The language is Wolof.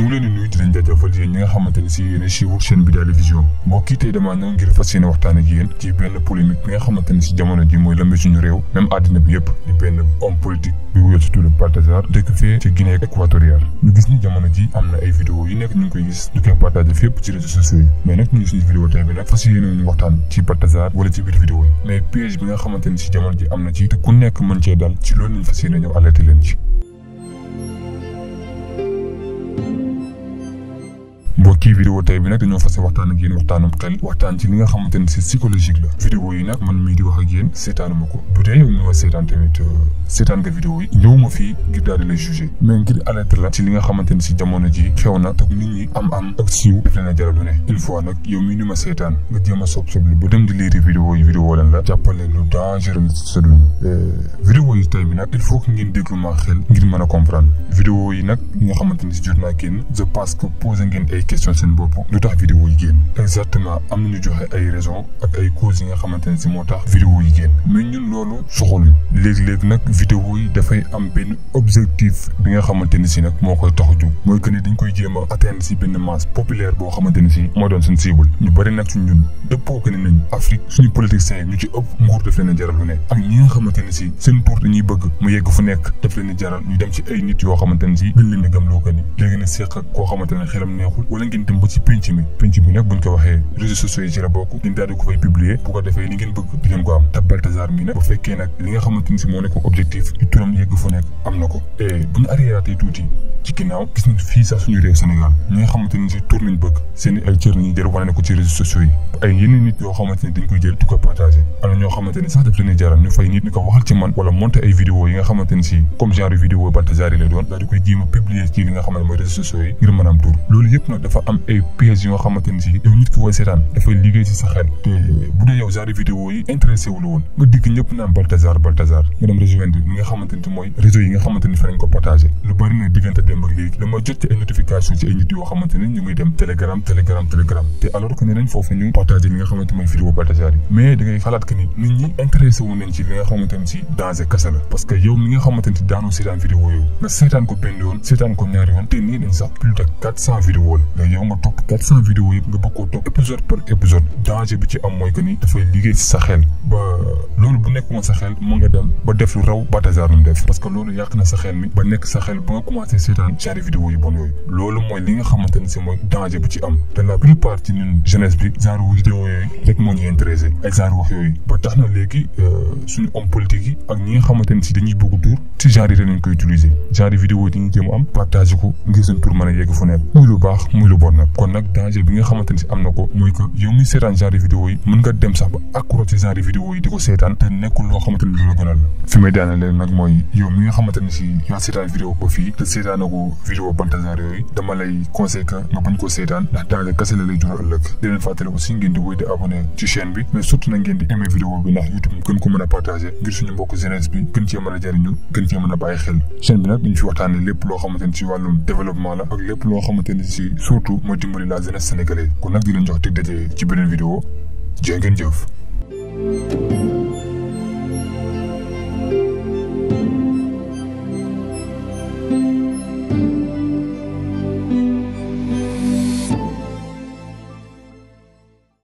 ñu ngi leen di nuyu di leen jaajëfal yéen ñi nga xamante ni si yéen a suivre chaîne Bidaly Vision mbokk yi tey damaa ñëw ngir fas yéene waxtaan ak yéen ci benn polémique bi nga xamante ni si jamono ji mooy lëmbe suñu réew même àddina bi yëpp di benn homme politique bi wuyoo si tudd Baltasar dëkk fee ci Guinée équatoriale ñu gis ni jamono ji am na ay vidéo yu nekk ñu ngi koy gis ñu koy partagé fépp ci réseaux sociaux yi mais nag ñu ngi suñu vidéo tey bi nag fas yéene ñu waxtaan ci Baltasar wala ci biir vidéo yi mais piège bi nga xamante ni si jamono ji am na ci te ku nekk mën cee dal ci loolu lañ fas yéene ñëw alerté leen ci. mbokki vidéo tey bi nag dañoo fas waxtaan ak yéen waxtaanum xel waxtaan ci li nga xamante ni c'est psychologique la vidéo yi nag man mii di wax ak yéen seetaanuma ko bu dee yow mi ma seetaan tamit seetaan nga vidéo yi ñëwuma fii ngir daal di lay jugé mais ngir alerte la ci li nga xamante ni si jamono ji xew na te nit ñi am ak siiw def leen a jaral lu ne il faut nag yow mii ni ma seetaan nga jéem a soblu ba dem di liiri vidéo yi vidéo lan la jàppale lu dangereux sa dund vidéo yi tey bi nag il faut que ngeen déglu ma xel ngir mën a comprendre vidéo yi nag yi nga xamante ni si jot naa génn je pense que posé ngeen ay question seen bopp lu tax vidéo yi génn exactement am nañu joxe ay raison ak ay causes yi nga xamante ne si moo tax vidéo yi génn mais ñun loolu soxaluñ léegi-léegi nag vidéo yi dafay am benn objectif bi nga xamante ni si nag moo koy tax a jóg mooy que ni dañ koy jéem a atteindre si benn masse populaire boo xamante ni si moo doon suñ cible ñu bëri nag suñ ñun dëppoo que ne nañ Afrique suñu politiciens ñu ci ëpp nguur daf leen a jaral lu ne ak ñi nga xamante ni si seen tour dañuy bëgg mu yegg fu nekk daf leen a jaral ñu dem ci ay nit yoo xamante ni si gën leen a gëmloo ko ni léegi nag seq ak koo xamante ne xelam neexul wala ngeen dem ba ci penc bi nag buñ ko waxee réseaux sociaux yi ci la bokk ngeen daal di ko fay publier bu ko defee ni ngeen bëgg di ngeen ko am te Baltasar mi nag bu fekkee nag li nga xamante ni si moo nekk objectif yu turam yegg fu nekk am na ko et bu ñu arrière tuuti ci ginnaaw gis nañ fii sax suñu réew Sénégal ñi nga xamante ni si tur nañ bëgg seen ay cër nañu jël wane ko ci réseaux sociaux yi ay yeneen nit yoo xamante ni dañ koy jël di ko partagé am na ñoo xamante ni sax daf leen jaral ñu fay nit ni ko waxal ci man wala monter ay vidéo yi nga xamante ni si comme genre vidéo Baltasar yi lay doon daal di koy jéem a publier ci li nga xamante mooy réseaux sociaux yi ngir mën a am tur loolu yëpp nag dafa am ay pièges yoo xamante ni si yow nit ki koy seetaan dafay liggéey si sa xel te bu dee yow genre vidéo yi intéressé wu la woon nga dikk ñëpp naan Baltasar nga dem rejoindre li nga xamante ni mooy réseau yi nga xamante ni fa lañ ko partagé lu bari na diggante dem ak léegi dama jot ci ay notification ci ay nit yoo xamante ni ñu ngi dem telegram te alors que ne nañ foofu ñu partagé li nga xamante mooy vidéo Baltasar yi mais da ngay xalaat que ni nit ñi intéressé wu nañ ci li nga xamante ni si danger kese la parce que yow mi nga xamante ni daanoo seetaan vidéo yooyu nga seetaan ko benn yoon seetaan ko ñaari yoon te nii dañ sax plus de 400 vidéo la yow nga topp 400 vidéo yëpp nga bëgg koo topp épisode par épisode danger bi ci am mooy que ni dafay liggéey si sa xel ba loolu bu nekk woon sa xel mu nga dem ba def lu raw Baltasar lu mu def parce que loolu yàq na sa xel mi ba nekk sa xel ba nga commencé seetaan genre vidéo yu bon yooyu loolu mooy li nga xamante ni si mooy danger bi ci am te la plupart ci ñun jeunesse bi genre vidéo yooyu rek moo ñu intéressé ay genre wax yooyu ba tax na léegi suñu homme politique yi ak ñi nga xamante ni si dañuy bëgg tur ci genre yi dañu koy utiliser genre vidéo yi dañuy jéem am partagé ko ngir seen tur mën a yegg fu nekk muy lu baax muy lu bon nag kon nag danger bi nga xamante ni si am na ko mooy que yow mi seetaan genre vidéo yi mën nga dem sax ba accro ci genre vidéo yi di ko seetaan te nekkul loo xamante ni lu la gënal la fi may daanale nag mooy yow mi nga xamante ni si yaa seetaan vidéo ba fii te seetaana ko vidéo Baltasar yooyu dama lay conseil que nga bañ ko seetaan ndax danger kese la lay jural ëllëg di leen fàttali aussi ngeen di wéy di abonné ci chaîne bi mais surtout na ngeen di aimé vidéo bi ndax YouTube gën ko mën a partagé ngir suñu mbokk jeunesse bi gën cee mën a jariñu gën cee mën a bàyyi xel chaîne bi nag dañ fi waxtaane lépp loo xamante ni si wàllum développement la ak lépp loo xamante ni si surtout mooy dimbali la jeunesse sénégalaise kon nag di leen jox dig daje ci beneen vidéo jërë ngeen jëf